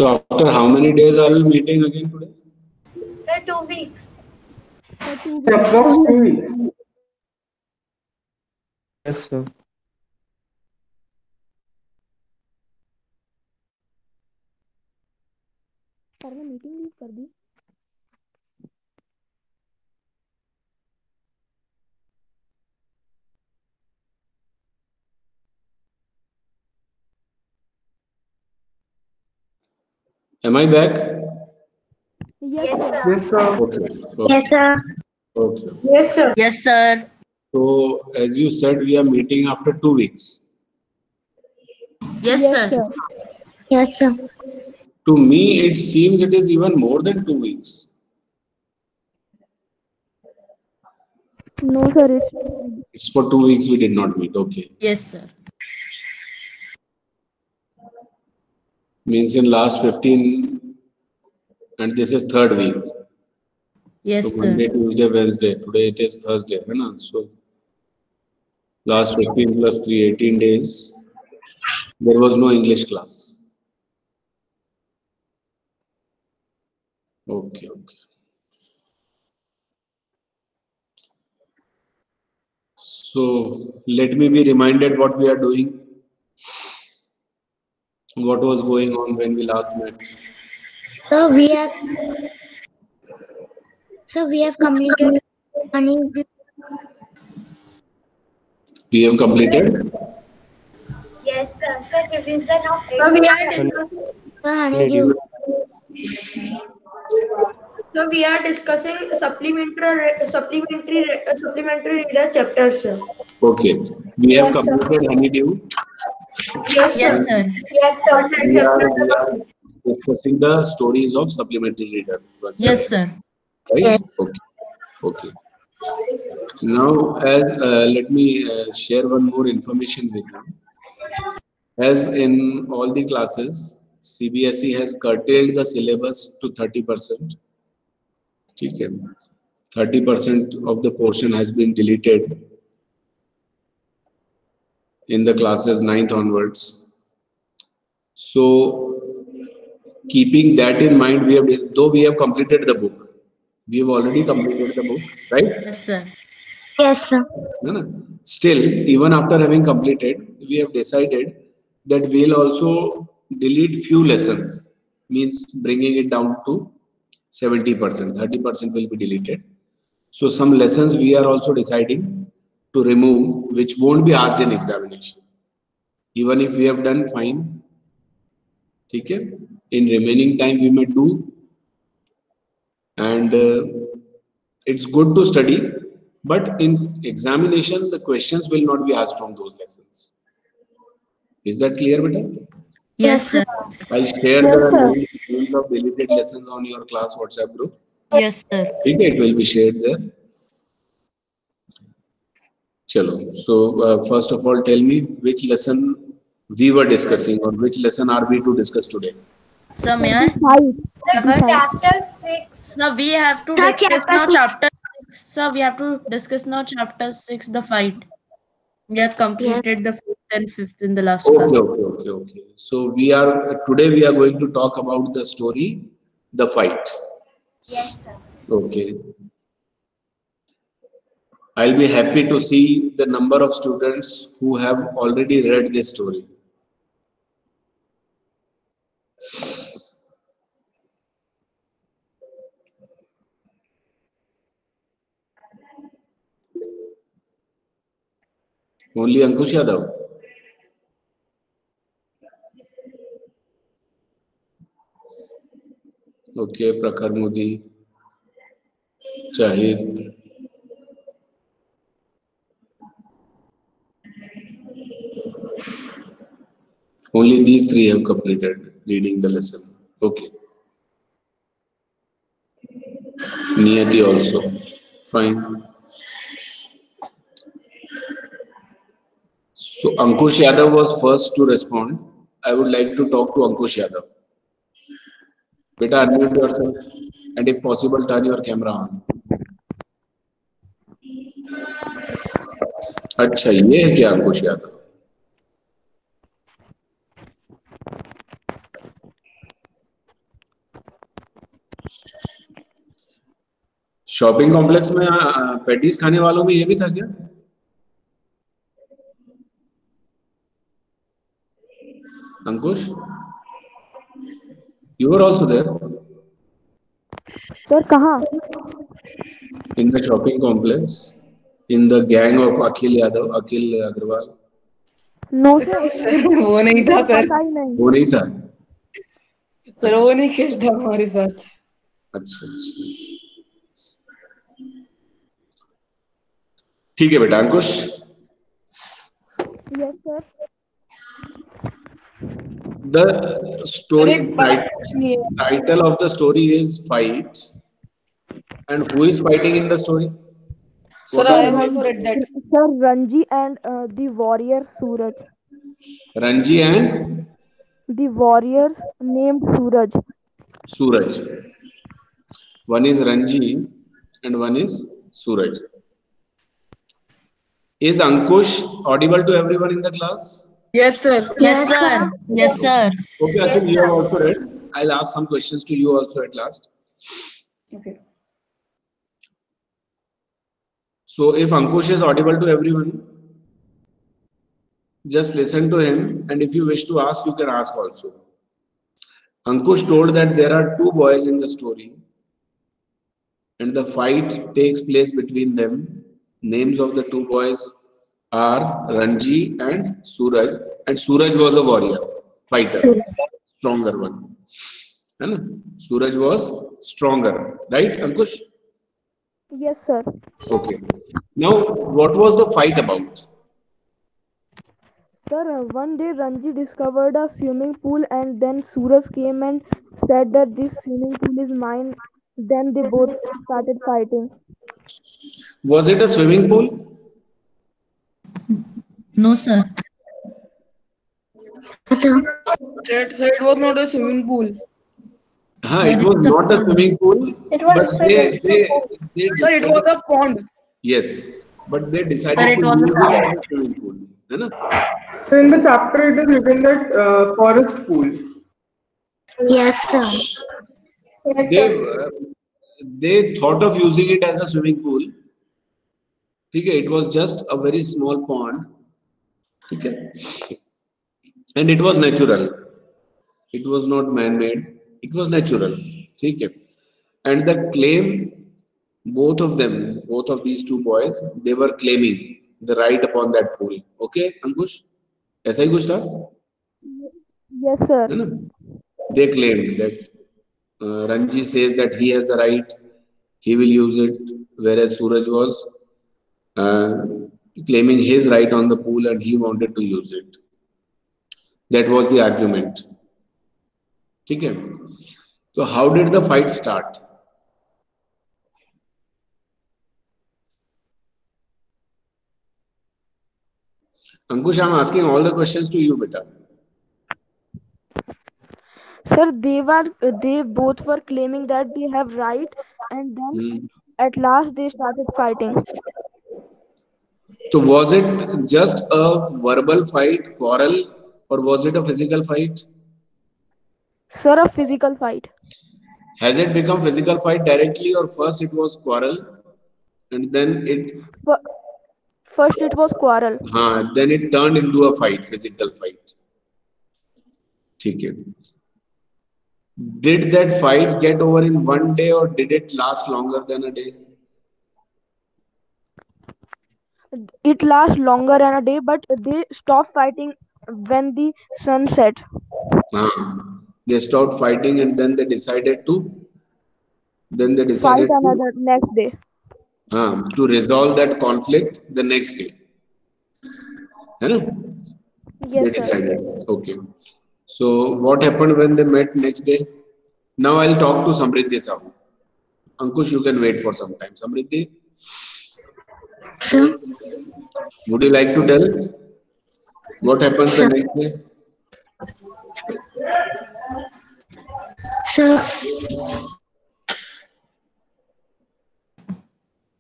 So after how many days are we meeting again today? Sir, 2 weeks. Yes, sir. Sir ने meeting leave कर दी। Am I back? Yes, sir. Yes, sir. Okay. Yes, sir. Okay. Yes, sir. Yes, sir. So as you said, we are meeting after 2 weeks. Yes, sir. Yes, sir. To me, it seems it is even more than 2 weeks. No sir, It's for 2 weeks we did not meet. Okay. Yes, sir. Means in last 15, and this is third week. Yes, So sir. Monday, Tuesday, Wednesday. Today it is Thursday. है ना? So last 15 plus 3, 18 days. There was no English class. Okay, okay. So let me be reminded what we are doing. What was going on when we last met? So we have completed honeydew. We have completed. Yes, sir. Sir, revision of we are discussing honeydew. So we are discussing supplementary reader chapters, sir. Okay. We have completed honeydew. Yes, Yes, sir. We are discussing the stories of supplementary reader. Yes, sir. Right? Okay. Okay. Now, as let me share one more information with you. As in all the classes, CBSE has curtailed the syllabus to 30%. Okay. 30% of the portion has been deleted in the classes 9th onwards. So, keeping that in mind, though we have completed the book, we have already completed the book, right? Yes, sir. Yes, sir. No. Still, even after having completed, we have decided that we'll also delete few lessons, means bringing it down to 70%, 30% will be deleted. So some lessons we are also deciding to remove, which won't be asked in examination. Even if we have done fine, okay, in remaining time we may do, and it's good to study, but in examination the questions will not be asked from those lessons. Is that clear, beta? Yes, sir. I'll share the rules of deleted lessons on your class WhatsApp group. Yes, sir. Okay, it will be shared there. Chalo. So first of all, tell me which lesson we were discussing, or which lesson are we to discuss today? Sir, may I? Chapter 6. Sir, we have to discuss now chapter 6. Sir, we have to discuss now chapter 6, the fight. We have completed the 4th and 5th in the last class. Okay. So today we are going to talk about the story, The Fight. Yes, sir. Okay. I'll be happy to see the number of students who have already read this story. Only Ankush Yadav. Okay, Prakhar Modi, Shahid. Only these three have completed reading the lesson. Okay. Niyati also. Fine. So Ankush Yadav was first to respond. I would like to talk to Ankush Yadav. Beta, unmute yourself, and if possible, turn your camera on. अच्छा, ये है क्या अंकुश Yadav? Shopping complex में patties खाने वालों में ये भी था क्या? अंकुश, you were also there sir कहाँ? in the shopping complex, in the gang of Akhil Agrawal. No sir, वो नहीं था सर। पता ही नहीं। वो नहीं था सर, वो नहीं खेलता हमारे साथ। अच्छा अच्छा, ठीक है बेटा। Ankush, yes sir. the story title of the story is Fight, and who is fighting in the story? Sir, What I are have the also names? read that. Sir, Ranji and the warrior Suraj. Ranji and The warriors named Suraj. Suraj. One is Ranji and one is Suraj. Is Ankush audible to everyone in the class? Yes, sir. Yes, sir. Yes, sir. Okay, I think you have also read. I'll ask some questions to you also at last. Okay. So if Ankush is audible to everyone, just listen to him, and if you wish to ask, you can ask also. Ankush told that there are two boys in the story, and the fight takes place between them. Names of the two boys are Ranji and Suraj was a warrior, fighter, stronger one. Suraj was stronger, right, Ankush? Yes, sir. Okay. Now, what was the fight about? Sir, one day Ranji discovered a swimming pool and then Suraj came and said that this swimming pool is mine. Then they both started fighting. Was it a swimming pool? No, sir. Sir. Sir, it was not a swimming pool. It was not a swimming pool, but they Sir, it was a pond. yes, but they decided Sir, it to was a use it pond. as a swimming pool. है ना? So in the chapter it is written that forest pool. Yes, sir. They thought of using it as a swimming pool. Okay, it was just a very small pond. Okay, and it was natural. It was not man-made. It was natural. Okay, and the claim, both of these two boys, they were claiming the right upon that pool. Okay, Ankush, ऐसा ही कुछ था? Yes, sir. है ना? They claimed that Ranji says that he has a right, he will use it, whereas Suraj was claiming his right on the pool and he wanted to use it. That was the argument. Okay. So how did the fight start? Ankush, I'm asking all the questions to you, beta. Sir, they both were claiming that they have right, and then at last they started fighting. So was it just a verbal fight, quarrel, or was it a physical fight? Sir, a physical fight. Has it become physical fight directly, or first it was quarrel and then it? First it was quarrel. Then it turned into a fight, physical fight. Okay. Did that fight get over in one day or did it last longer than a day? It lasts longer than a day, but they stopped fighting when the sun set. They stopped fighting and then they decided to fight another next day. To resolve that conflict the next day. Yes, they decided. Okay. So what happened when they met next day? Now I'll talk to Samriddhi Sahu. Ankush, you can wait for some time. Samriddhi, Sir. would you like to tell what happens the next day? Sir.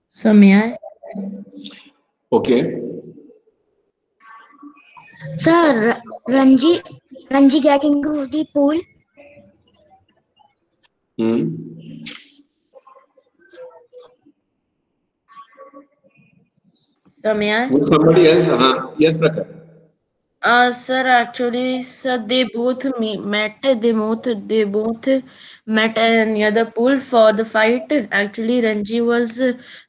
So may I? Okay. Sir, Ranji get into the pool. May I? Would somebody else? Yes, Prakhar. Sir, actually, sir, they both met. They both met near the pool for the fight. Actually, Ranji was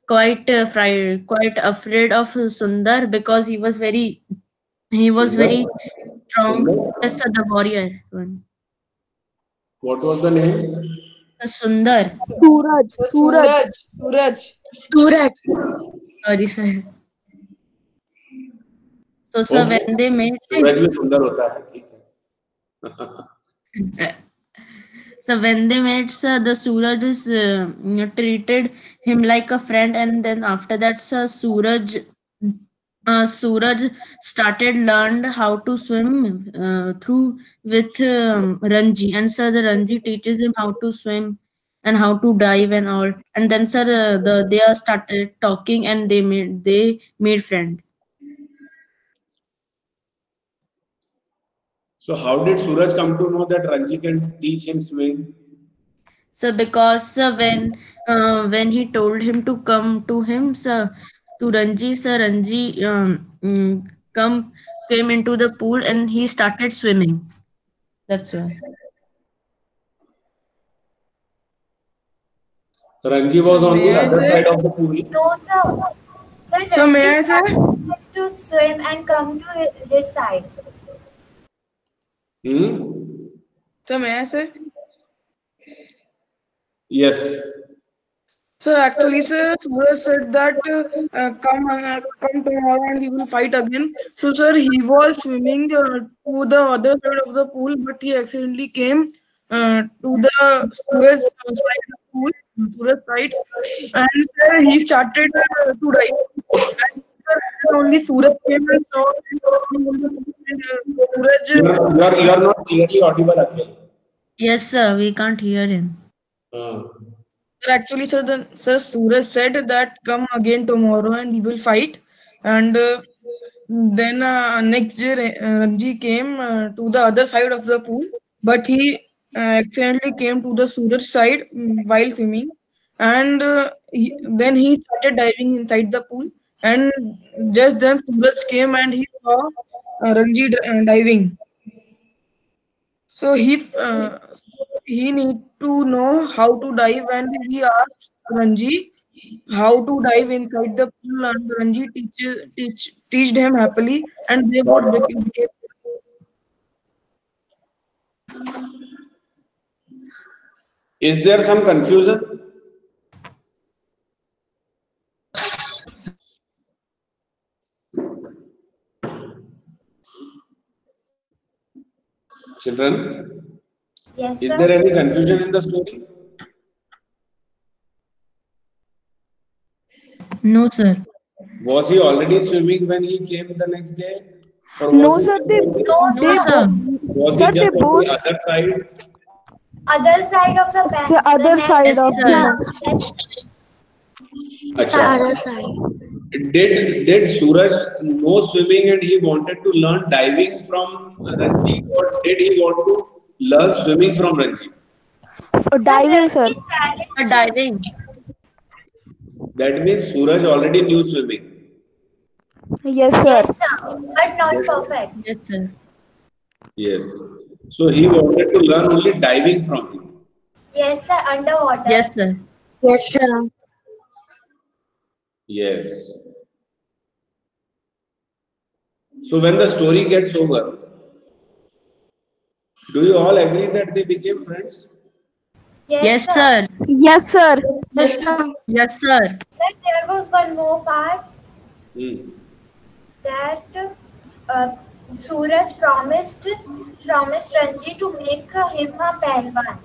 quite afraid of Sundar because he was very Sundar? strong. Sundar? Yes, sir, the warrior one. What was the name? Sundar. Suraj. So Suraj. Suraj. Suraj. Sorry, sir. So, sir, Okay. when they met, सूरज भी सुंदर होता है, ठीक है. so when they met, sir, the Suraj is treated him like a friend, and then after that, sir, Suraj started learned how to swim through with Ranji, and sir, the Ranji teaches him how to swim and how to dive and all, and then sir, they are started talking and they made friend. So how did Suraj come to know that Ranji can teach him swimming? So because when he told him to come to him, sir, to Ranji, sir, Ranji come came into the pool and he started swimming. That's why. Ranji So was on the may I other say? side of the pool. No, sir. Sir, So may Ranjit I say? wanted to swim and come to his side. Hmm? So may I say? Yes. Sir, actually, sir, Suraj said that come tomorrow and we will fight again. So, sir, he was swimming to the other side of the pool, but he accidentally came to the Suraj side of the pool, Suraj sides, and sir, he started to dive. And sir, only Suraj came and saw him coming on the pool, and Suraj. You are not clearly audible, Akhil. Yes, sir. We can't hear him. Uh, Sir, actually, sir, sir Suraj said that come again tomorrow and we will fight. And then next day, Ranji came to the other side of the pool, but he accidentally came to the Suraj side while swimming. And then he started diving inside the pool. And just then Suraj came and he saw Ranji diving. So he need to know how to dive, and he asked Ranji how to dive inside the pool, and Ranji teached him happily, and they both became. is there some confusion? Children, Yes, is sir. there any confusion in the story? No, sir. Was he already swimming when he came the next day? Or No, was he sir. just They on the, No, No, they sir. sir. both. was he Sir, they just on both. the other side? Other side of the The the other next. side Yes, of the sir. Yeah. next. Yes. Acha. Other side. Did Suraj know swimming and he wanted to learn diving from Ranji, or did he want to learn swimming from Ranji? For Sir, diving, sir. Ranjit challenged him. Diving. That means Suraj already knew swimming. Yes, sir. Yes, sir. But not Yes. perfect. Yes, sir. Yes. So he wanted to learn only diving from him. Yes, sir. Underwater. Yes, sir. Yes, sir. Yes. So when the story gets over, do you all agree that they became friends? Yes, Yes, sir. sir. Yes, sir. Yes, sir. Yes, sir. Sir, there was one more part Hmm. that uh, Suraj promised Ranji to make him a Pahalwan,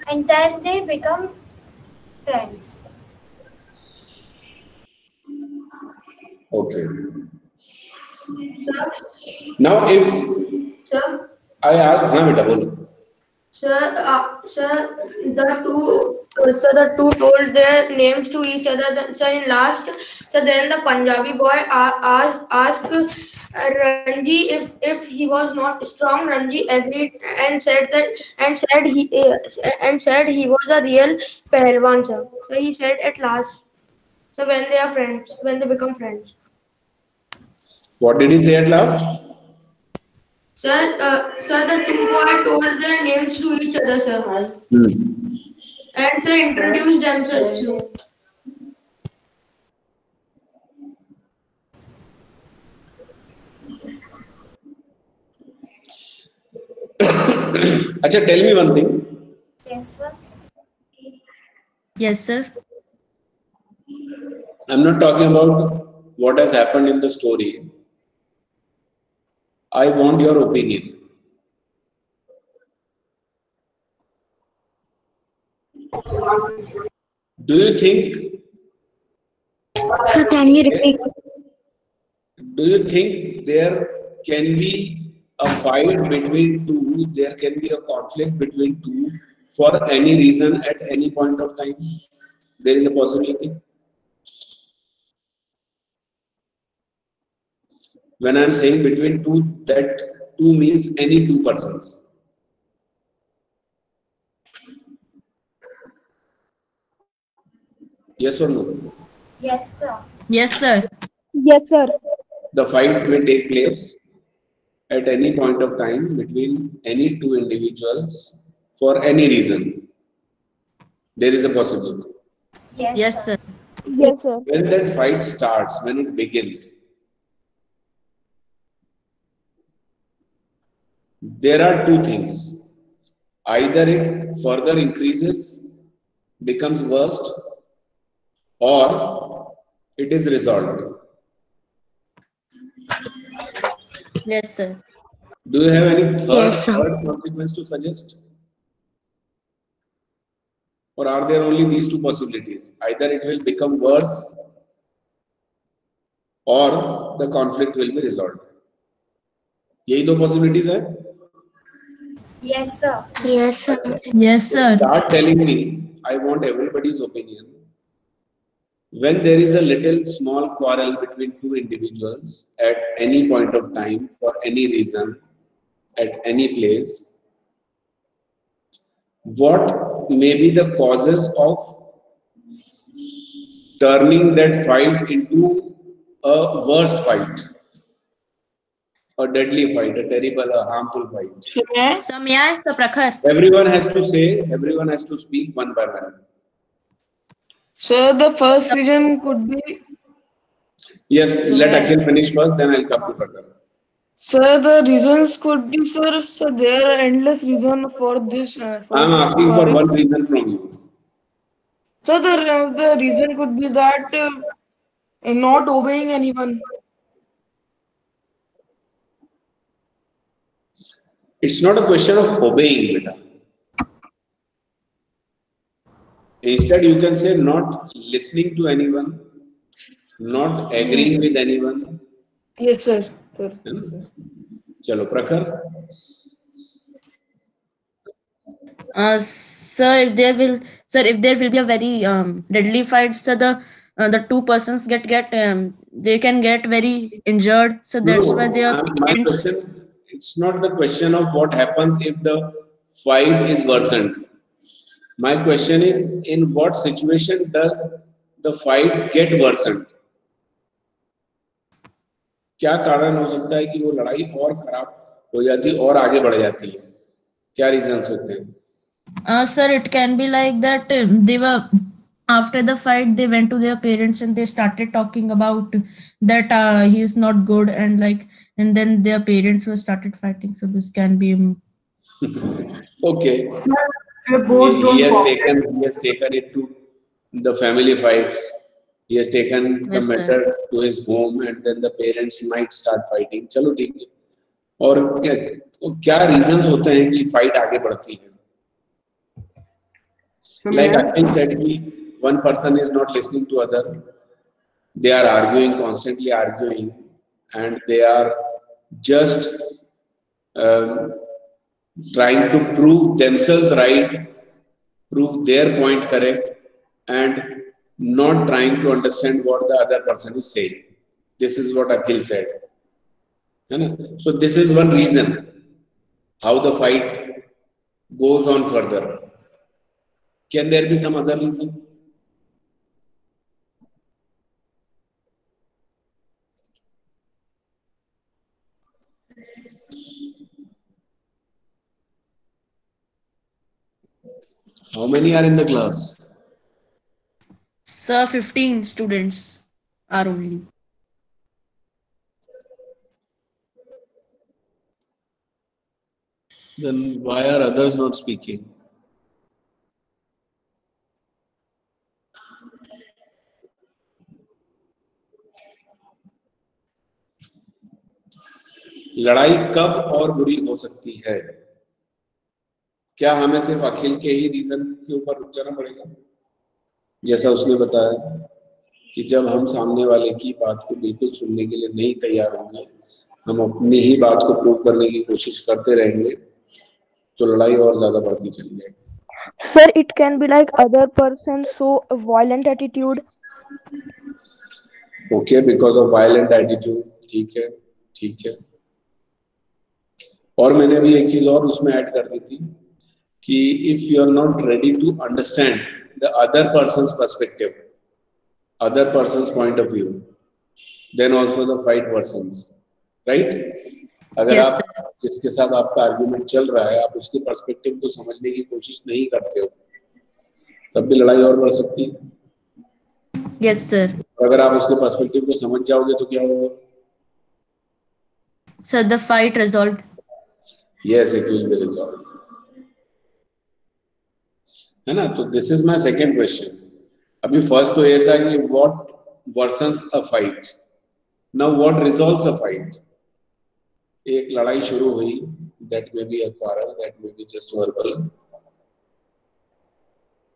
and then they become friends. Okay. Now, if Sir, I ask, हाँ बेटा बोलो. sir, the two told their names to each other. Sir, in last, so then the Punjabi boy asked Ranji if he was not strong. Ranji agreed and said he was a real Pahalwan, sir. So he said at last. So when they are friends, when they become friends. What did he say at last? Sir, the two boys told their names to each other, sir. And sir introduced themselves too. Acha, tell me one thing. Yes, sir. Yes, sir. I'm not talking about what has happened in the story. I want your opinion. Do you think? So can you repeat? Do you think there can be a fight between two? There can be a conflict between two for any reason at any point of time? There is a possibility. When I'm saying between two, that two means any two persons. Yes or no? Yes, sir. Yes, sir. Yes, sir. The fight may take place at any point of time between any two individuals for any reason. There is a possibility. Yes, Yes, sir. sir. Yes, sir. When that fight starts, when it begins, there are two things. Either it further increases, becomes worst, or it is resolved. Yes, sir. Do you have any Yes, sir. third consequence to suggest? Or are there only these two possibilities? Either it will become worse or the conflict will be resolved. यही दो possibilities है? Yes, sir. Yes, sir. Yes, sir. Start telling me. I want everybody's opinion. When there is a little small quarrel between two individuals at any point of time for any reason at any place, what may be the causes of turning that fight into a worst fight, a deadly fight, a terrible, a harmful fight? Samya, Sir Prakhar. Everyone has to say, everyone has to speak one by one. So the first reason could be, Yes, let Akhil finish first, then I'll come to Prakhar. sir, the reasons could be, sir, there are endless reasons for this. I'm asking for quarrel. one reason from you. So the reason could be that not obeying anyone. It's not a question of obeying, beta. Instead, you can say not listening to anyone, not agreeing with anyone. Yes, sir. Sir. है ना? चलो प्रखर. Sir, if there will be a very deadly fight, so the two persons they can get very injured. So that's why they are My parents. question, it's not the question of what happens if the fight is worsened. My question is, in what situation does the fight get worsened? क्या कारण हो सकता है कि वो लड़ाई और खराब हो जाती है और आगे बढ़ जाती है? क्या रीजंस होते हैं? Sir, it can be like that they were after the fight they went to their parents and they started talking about that he is not good and then their parents were started fighting. So this can be Okay. He has taken it to the family fights. He has taken the Yes, sir. matter to his home, and then the parents might start fighting. चलो ठीक है. और क्या reasons होते हैं कि fight आगे बढ़ती है? Like Akhil said, one person is not listening to other. They are arguing, constantly arguing, and they are just trying to prove themselves right, prove their point correct, and not trying to understand what the other person is saying. This is what Akhil said. So this is one reason how the fight goes on further. Can there be some other reason? How many are in the class? Sir, 15 students are only. Then why are others not speaking? लड़ाई कब और बुरी हो सकती है? क्या हमें सिर्फ अखिल के ही रीजन के ऊपर रुक जाना पड़ेगा? जैसा उसने बताया कि जब हम सामने वाले की बात को बिल्कुल सुनने के लिए नहीं तैयार होंगे, हम अपनी ही बात को प्रूव करने की कोशिश करते रहेंगे, तो लड़ाई और ज्यादा बढ़ती चली जाएगी. Sir, it can be like other person show a violent attitude. Okay, because of violent attitude. ठीक है, ठीक है. और मैंने भी एक चीज और उसमें ऐड कर दी थी कि if you are not ready to understand the other person's perspective, other person's point of view, then also the fight worsens, right? अगर Yes, आप जिसके साथ आपका आर्गुमेंट चल रहा है, आप उसके पर्सपेक्टिव को समझने की कोशिश नहीं करते हो, तब भी लड़ाई और बढ़ सकती है. Yes, sir. अगर आप उसके पर्सपेक्टिव को समझ जाओगे तो क्या होगा? Sir, the fight resolved. Yes, it will be resolved. है ना? तो this is my second question. अभी फर्स्ट तो ये था कि what versus a fight. Now what resolves a fight. एक लड़ाई शुरू हुई, that may be a quarrel, that may be just verbal.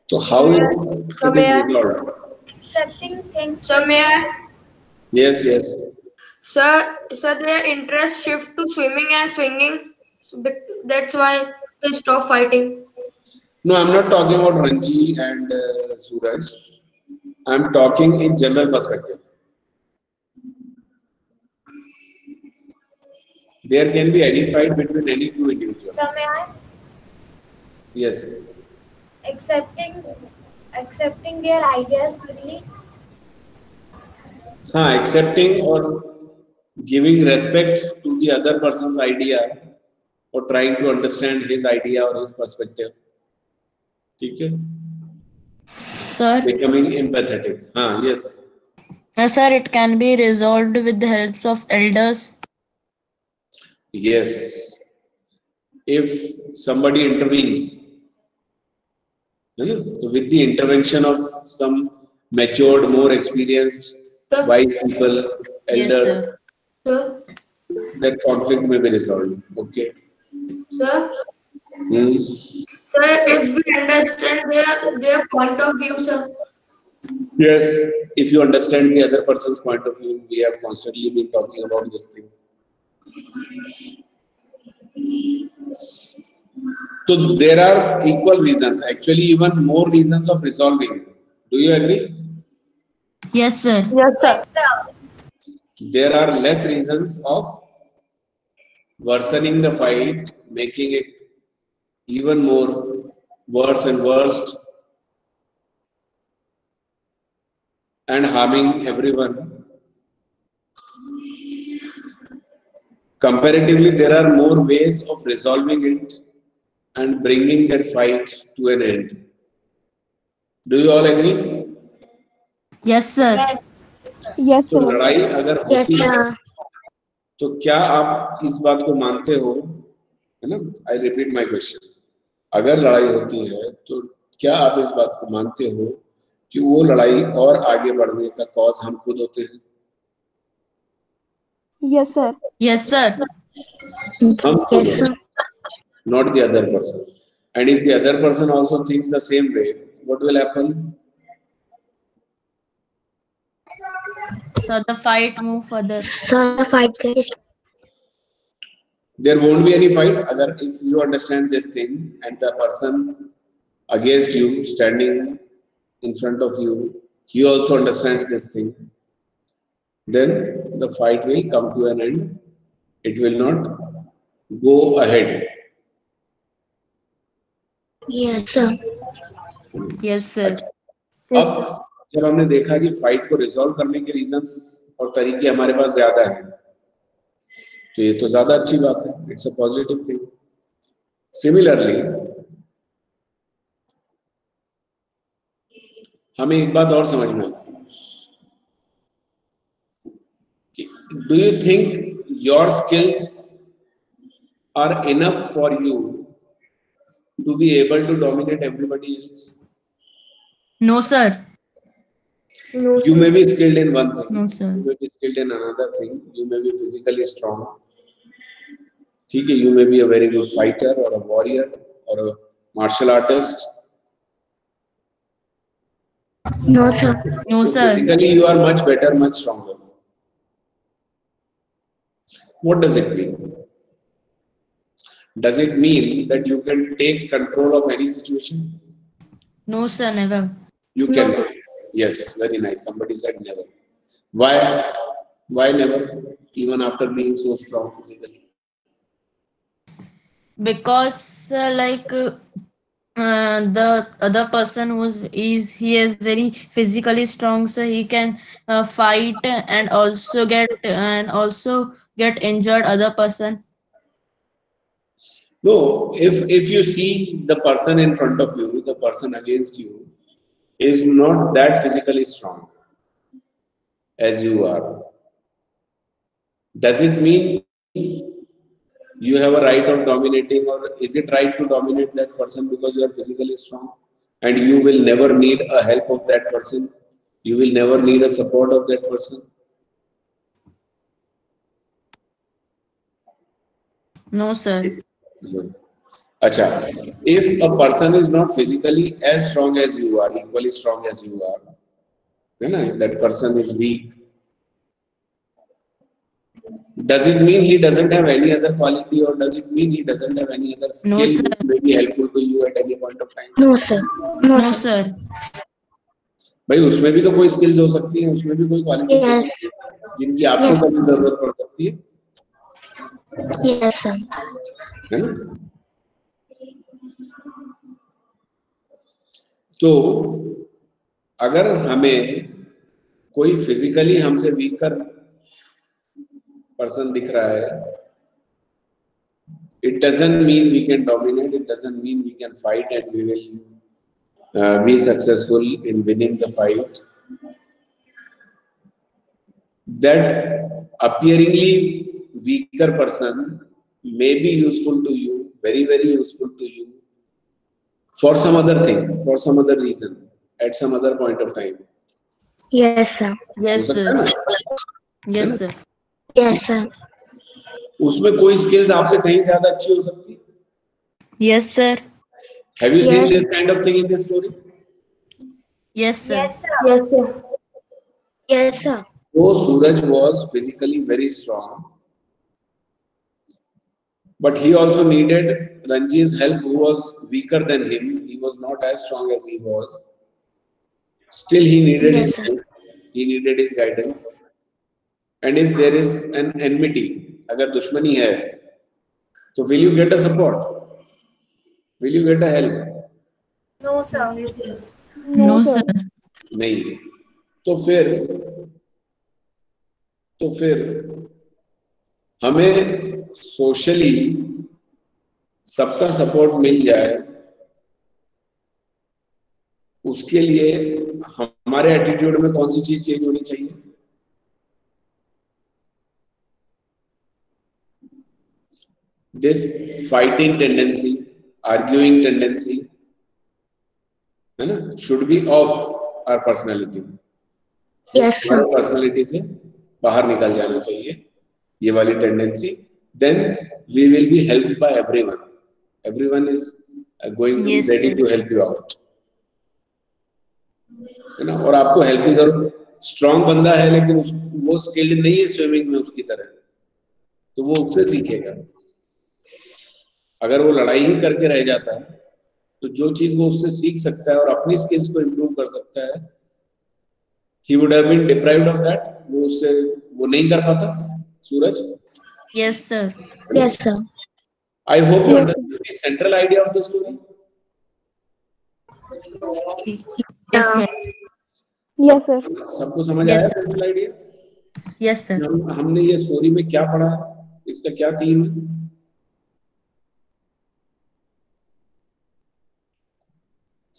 तो how it is resolved? Accepting things. So may I? Yes, yes. Sir, their interest shift to swimming and swinging. That's why they stop fighting. No, I'm not talking about Ranji and Suraj. I'm talking in general perspective. There can be any fight between any two individuals. So may I? Yes. Accepting their ideas quickly. हाँ, accepting or giving respect to the other person's idea or trying to understand his idea or his perspective. ठीक है? Sir. Becoming empathetic. हाँ, yes. Sir, it can be resolved with the help of elders. Yes. If somebody intervenes, so with the intervention of some matured, more experienced, wise people, Yes, elder, sir. Sir, that conflict may be resolved. Okay. sir, sir, if we understand their point of view, sir. Yes. If you understand the other person's point of view, we have constantly been talking about this thing. So there are equal reasons, actually even more reasons of resolving. Do you agree? Yes, sir. Yes, sir. Yes, sir. There are less reasons of worsening the fight, making it even more worse and worst, and harming everyone. Comparatively, there are more ways of resolving it and bringing that fight to an end. Do you all agree? Yes, sir. Yes. Yes, तो sir. लड़ाई अगर Yes, होती है sir. तो क्या आप इस बात को मानते हो, है ना? I repeat my question. अगर लड़ाई होती है तो क्या आप इस बात को मानते हो कि वो लड़ाई और आगे बढ़ने का कॉज हम खुद होते हैं? Yes, sir. Yes, sir. हम खुद Yes, sir. not the other person. And if the other person also thinks the same way, what will happen? So the fight move further. So the fight is There won't be any fight. Agar if you understand this thing and the person against you standing in front of you, he also understands this thing, then the fight will come to an end. It will not go ahead. yes, sir. Yes, sir. अब जब हमने देखा कि fight को resolve करने के reasons और तरीके हमारे पास ज्यादा हैं, तो ये तो ज्यादा अच्छी बात है, it's a positive thing. Similarly हमें एक बात और समझ में आती है कि do you think your skills are enough for you to be able to dominate everybody else? No, sir. No, You may be skilled in one thing, No, sir. you may be skilled in another thing, you may be physically strong, ठीक है, you may be a very good fighter or a warrior or a martial artist. No, sir. No, So sir. physically you are much better, much stronger. What does it mean? Does it mean that you can take control of any situation? No, sir, never. You No. cannot. Yes, very nice. Somebody said never. Why? Why never? Even after being so strong physically. Because the other person he is very physically strong, so he can fight and also get injured other person. No, if you see the person in front of you, the person against you is not that physically strong as you are. Does it mean you have a right of dominating, or is it right to dominate that person because you are physically strong and you will never need a help of that person? You will never need a support of that person? No, sir. Acha, if a person is not physically as strong as you are, equally strong as you are, that person is weak, does it mean he doesn't have any other quality, or does it mean he doesn't have any other skill No, sir. which may be helpful to you at any point of time? No, sir. No, No, sir. sir. भाई उसमें भी तो कोई skills हो सकती है, उसमें भी कोई क्वालिटी हो Yes. सकती है जिनकी आपको कभी जरूरत पड़ सकती है, Yes, sir. है ना? तो अगर हमें कोई फिजिकली हमसे वीकर पर्सन दिख रहा है, it doesn't mean we can dominate, it doesn't mean we can fight and we will be successful in winning the fight. That appearingly weaker person may be useful to you, very, very useful to you for some other thing, for some other reason, at some other point of time. Yes, sir. Yes, हो सकता sir. है ना? Yes, sir. Yes, sir. उसमें कोई skills आपसे कहीं ज्यादा अच्छी हो सकती है. Yes, sir. Have you seen Yes. this kind of thing in this story? Yes, sir. Yes, sir. Yes, sir. Though Suraj was physically very strong, but he also needed Ranji's help, who was weaker than him. He was not as strong as he was. Still, he needed Yes, his sir. help. He needed his guidance. And if there is an enmity, अगर दुश्मनी है, तो will you get a support? Will you get a help? No, sir. No, sir. नहीं. तो फिर हमें socially सबका support मिल जाए, उसके लिए हमारे एटीट्यूड में कौन सी चीज चेंज होनी चाहिए? This fighting tendency, arguing tendency, है ना, should be off our personality. Yes, sir. हमारे पर्सनालिटी से बाहर निकल जाना चाहिए ये वाली tendency. Then we will be helped by everyone. Everyone is going to be Yes, ready sir. to help you out, है ना. और आपको हेल्प की जरूरत, स्ट्रॉन्ग बंदा है लेकिन वो स्किल्ड नहीं है स्विमिंग में उसकी तरह, तो वो उससे सीखेगा. अगर वो लड़ाई ही करके रह जाता है, तो जो चीज वो उससे सीख सकता है और अपनी स्किल्स को इम्प्रूव कर सकता है, he would have been deprived of that. वो नहीं कर पाता. सूरज? Yes, sir. Yes, sir. I hope you understand the central idea of the story. Yes, sir. Yes, sir. सबको समझ Yes, आया sir. central idea? Yes, sir. हमने ये story में क्या पढ़ा? इसका क्या थीम है?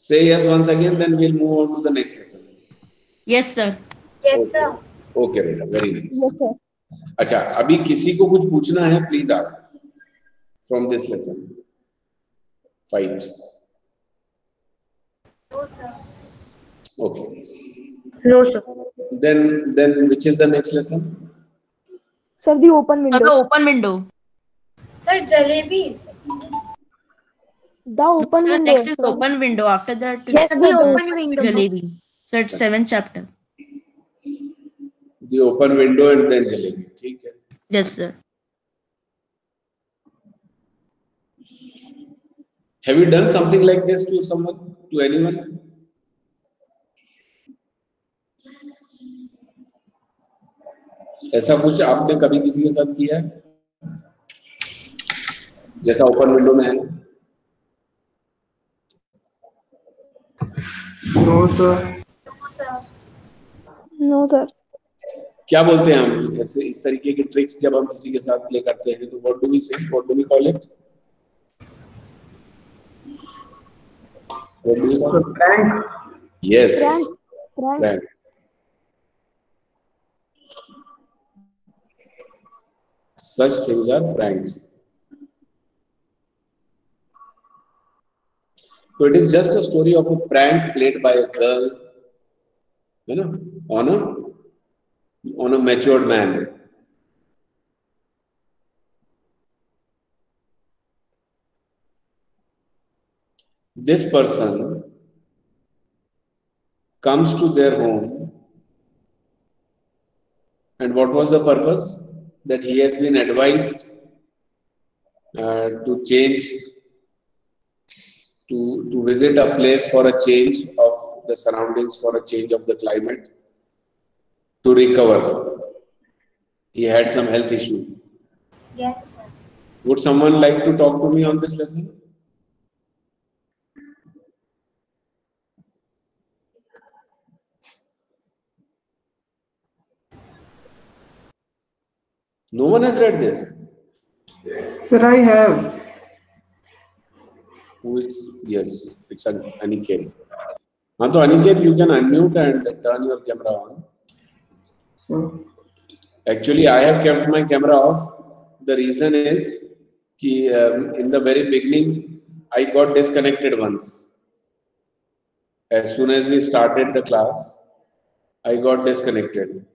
Say yes once again, then we'll move on to the next lesson. Yes, sir. Yes, sir. Okay, बेटा, very nice. Yes, sir. अच्छा, अभी किसी को कुछ पूछना है, please ask from this lesson. Fight. No, sir. Okay. No, sir. Then which is the next lesson? Sir, the open The window. open window. Sir, jalebis. The open Sir, window. next is Sir. open window. After that, Yes, the open window. jalebi. So it's 7th chapter. The open window and then jalebi. ठीक है. Yes, sir. Have you done something like this to someone, to anyone? ऐसा कुछ आपने कभी किसी के साथ किया है? जैसा ओपन विंडो में है? No, sir. No, sir. No, sir. क्या बोलते हैं हम ऐसे इस तरीके की ट्रिक्स जब हम किसी के साथ प्ले करते हैं तो what do we say, what do we call it? What do you call it? Prank. Yes. Prank. Prank. Such things are pranks. So it is just a story of a prank played by a girl, you know, on a matured man. This person comes to their home, and what was the purpose? That he has been advised to change, to visit a place for a change of the surroundings, for a change of the climate, to recover. He had some health issue. Yes, sir. Would someone like to talk to me on this lesson? No one has read this. Sir, I have. Who is? Yes, it's Aniket. So Aniket, you can unmute and turn your camera on. So, Actually, I have kept my camera off. The reason is that in the very beginning, I got disconnected once. As soon as we started the class, I got disconnected.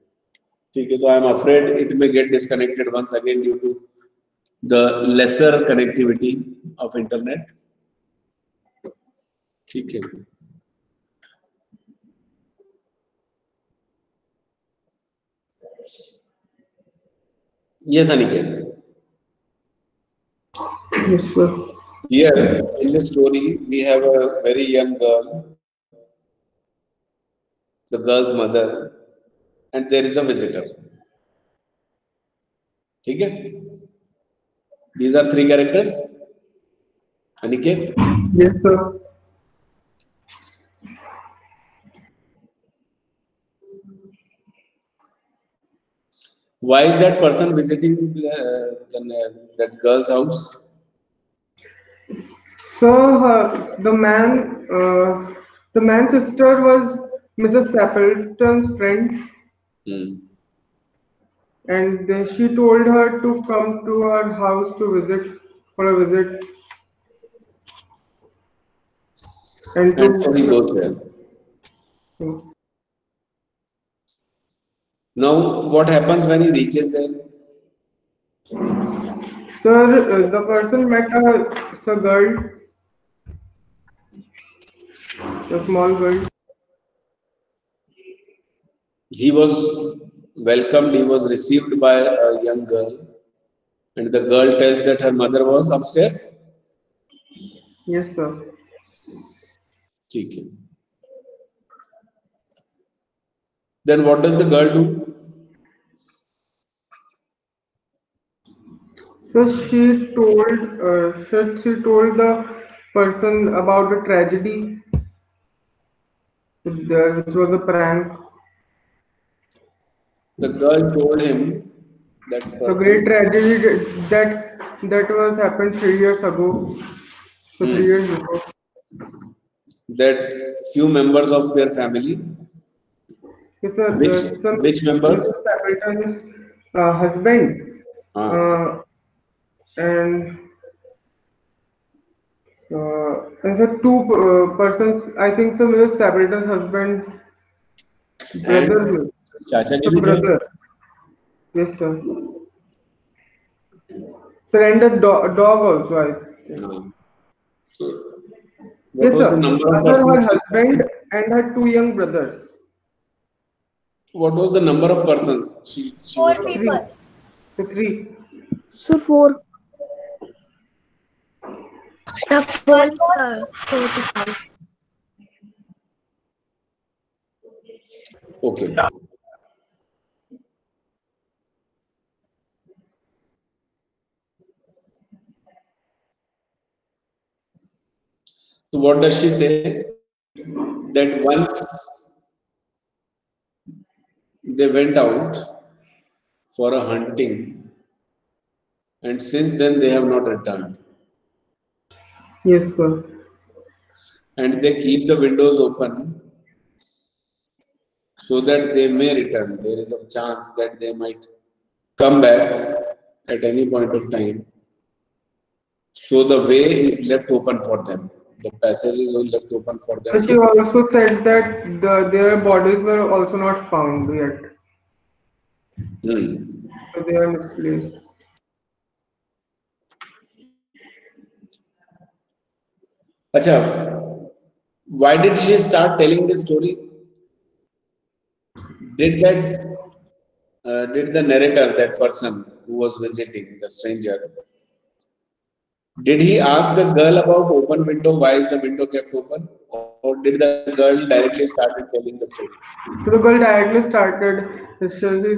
So I am afraid it may get disconnected once again due to the lesser connectivity of internet. Okay. Yes, Aniket. yes, sir. Here in the story, we have a very young girl, the girl's mother, and there is a visitor. Okay? These are three characters. Aniket, Yes, sir. why is that person visiting that girl's house? So, the man's sister was Mrs. Stapleton's friend, and she told her to come to her house to visit for a visit and And so he to. goes there. Now, what happens when he reaches there? Sir, the person met a girl, a small girl. He was welcomed, he was received by a young girl, and the girl tells that her mother was upstairs. Yes, sir. Okay. Then what does the girl do? So she told the person about the tragedy, which was a prank. The girl told him that The great person. tragedy that was happened 3 years ago. So 3 years Hmm. before. That few members of their family. Yes, sir. Which Some which members? Mrs. Stapleton's husband Ah, uh, and so two persons. I think so. Mrs. Stapleton's husband's and brother, Chacha ji some bhi the. brother. Yes, sir. Surrendered dog also. I think. Ah. So, what Yes, was the sir. number of Sir, her persons she husband started? and her two young brothers. What was the number of persons she Four was talking Three. about? people. The three. Sir, 4. Sir, four people. 4 people. Okay. So what does she say? That once they went out for a hunting, and since then they have not returned. Yes, sir. And they keep the windows open so that they may return. There is a chance that they might come back at any point of time. So the way is left open for them. The passage is left open for them So she to. also said that their bodies were also not found yet. Hmm. So they are misplaced. Acha, why did she start telling this story? Did the narrator, that person who was visiting the stranger, did he ask the girl about open window? Why is the window kept open? Or did the girl directly started telling the story? So the girl directly she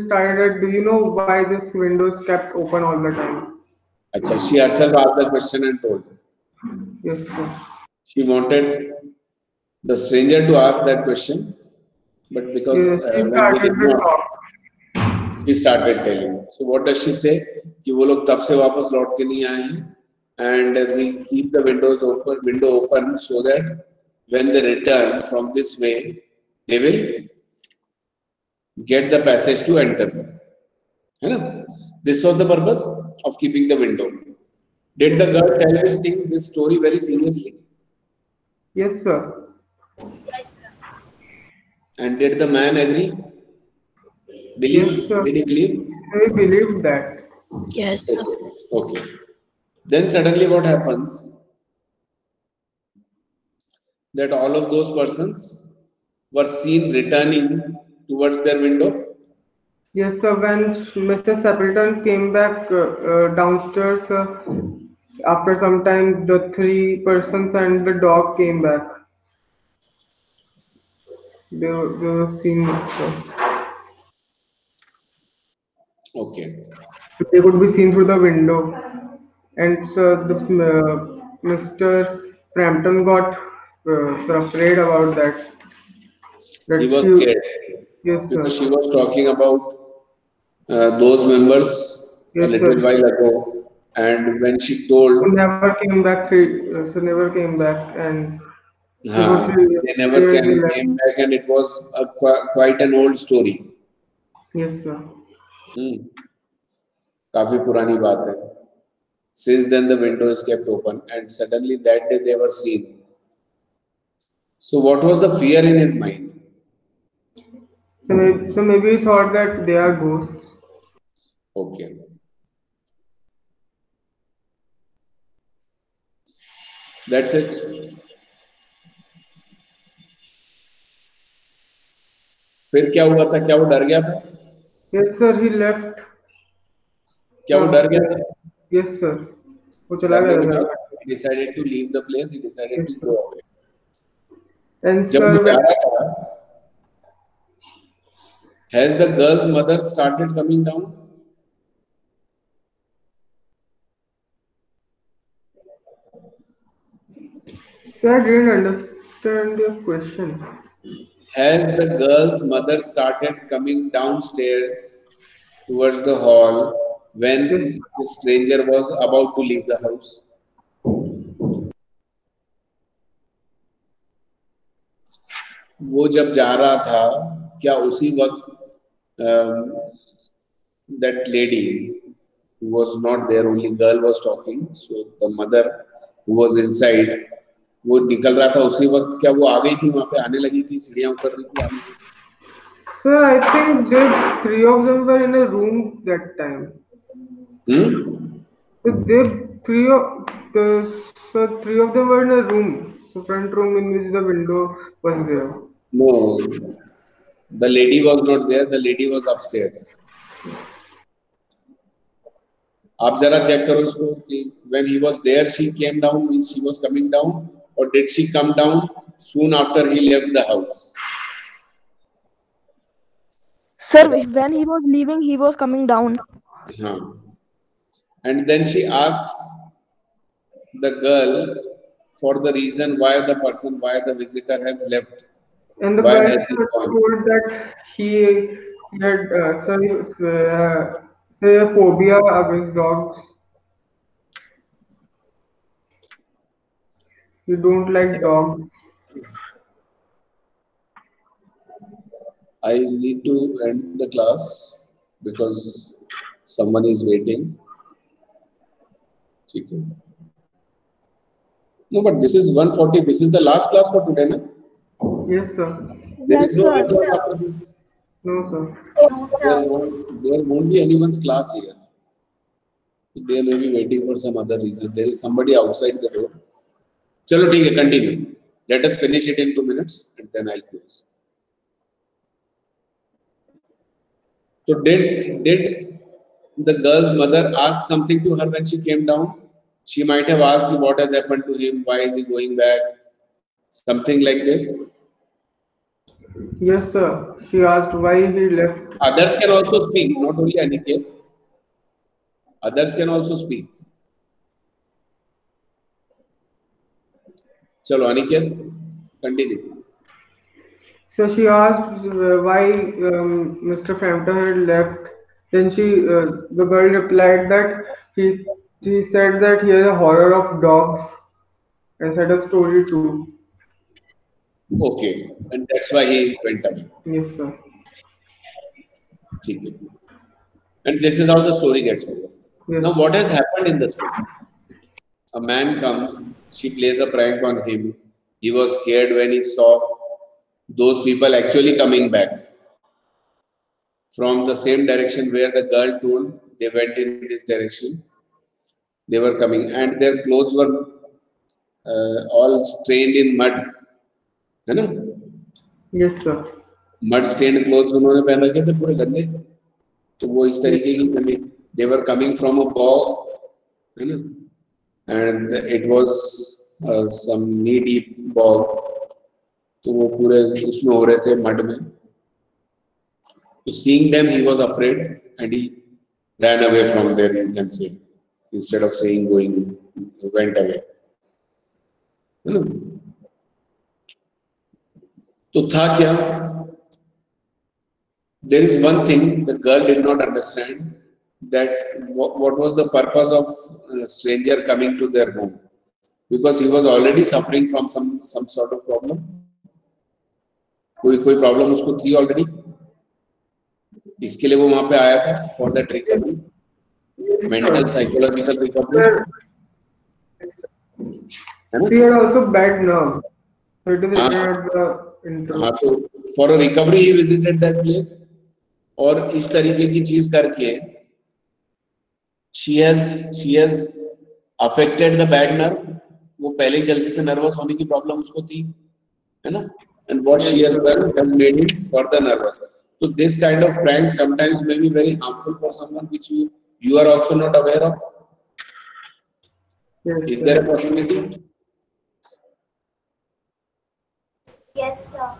started, do you know why this window is kept open all the time? Acha, she herself asked the question and told. Yes, sir. She wanted the stranger to ask that question, but because Yes, she when he started did the not, talk. she started telling. So what does she say? कि वो लोग तब से वापस लौट के नहीं आए हैं, and we keep the window open so that when they return from this way, they will get the passage to enter. है ना? This was the purpose of keeping the window. Did the girl tell this story very seriously? Yes, sir. Yes, sir. And did the man agree? Yes, sir. Did he believe? I believe that. Yes, sir. Okay. Then suddenly what happens? That all of those persons were seen returning towards their window. Yes, sir. When Mr. Stapleton came back downstairs after some time, the three persons and the dog came back. They were seen. Okay. They could be seen through the window. And so Mr. Frampton got so afraid about that. He That was she, scared yes, because sir. she was talking about those members a Yes, little sir. while ago. And when she Who told, never came back so never came back, and before they never 3 years they can left. came back, and it was quite an old story. Yes, sir. Hmm. काफी पुरानी बात है. Since then, the window is kept open, and suddenly that day they were seen. So, what was the fear in his mind? So maybe he thought that they are ghosts. Okay, that's it. फिर क्या हुआ था? क्या वो डर गया था? Yes, sir. He left क्या वो the डर गया था? place. Yes, sir. वो चला डरने गया के था बाद घर he decided to leave the place. He decided Yes, to sir. go away. And जब वो sir, जा रहा था, has the girl's mother started coming down? sir, I didn't understand your question. Has the girl's mother started coming downstairs towards the hall Yes. when the stranger was about to leave the house? वो जब जा रहा था, क्या उसी वक्त that lady who was not there, only girl was talking, so the mother who was inside, वो निकल रहा था उसी वक्त, क्या वो आ गई थी वहां पे, आने लगी थी, सीढ़ियां उतर रही थी, आने लगी? So I think the three of them were in a room that time. So they three of them were in a room, so front room in which the window was there. No, the lady was not there, the lady was upstairs. आप जरा check करो इसको कि when he was there she came down, means she was coming down, or did she come down soon after he left the house? Sir, when he was leaving, he was coming down. हाँ. And then she asks the girl for the reason why the visitor has left, And the why girl has he gone? told that he had say a phobia against dogs. He don't like dogs. I need to end the class because someone is waiting. ठीक है. No, but this is 140. This is the last class for today, no? Yes, sir. There Yes, is no sir. class after this. No, sir. There won't be anyone's class here. They may be waiting for some other reason. There is somebody outside the door. चलो ठीक है, continue. Let us finish it in 2 minutes and then I'll close. So did the girl's mother ask something to her when she came down? She might have asked what has happened to him, why is he going back, something like this. Yes, sir. She asked why he left. Others can also speak, not only Aniket. Others can also speak. Chalo, Aniket, continue. So she asked why Mr. Frampton had left. Then the girl replied that he said that he has a horror of dogs and said a story too. Okay, and that's why he went away. Yes, sir. ठीक है. And this is how the story gets over. Yes. Now, what has happened in the story? A man comes, she plays a prank on him. He was scared when he saw those people actually coming back from the same direction where the girl told they went in this direction. They were coming, and their clothes were all stained in mud. है ना? Yes, sir. Mud stained clothes उन्होंने पहन रखे थे पूरे गंदे. तो वो इस तरीके की coming. They were coming from a bog, है ना? And it was some knee deep bog. तो वो पूरे उसमें हो रहे थे mud में. So seeing them, he was afraid and he ran away from there, you can say. Instead of saying going, he went away. तो था क्या? There is one thing the girl did not understand, that what was the purpose of a stranger coming to their home, because he was already suffering from some sort of problem. कोई problem उसको थी already. इसके लिए वो वहां पे आया था for that recovery, mental psychological recovery. He had also bad nerves. So it is written at the intro. हाँ, तो for a recovery he visited that place. और इस तरीके की चीज करके she has affected the bad nerve. वो पहले ही जल्दी से nervous होने की problem उसको थी, है ना? And what she has done has made him further nervous. So this kind of prank sometimes may be very harmful for someone which you are also not aware of. Yes, Is sir. there a possibility? Yes, sir.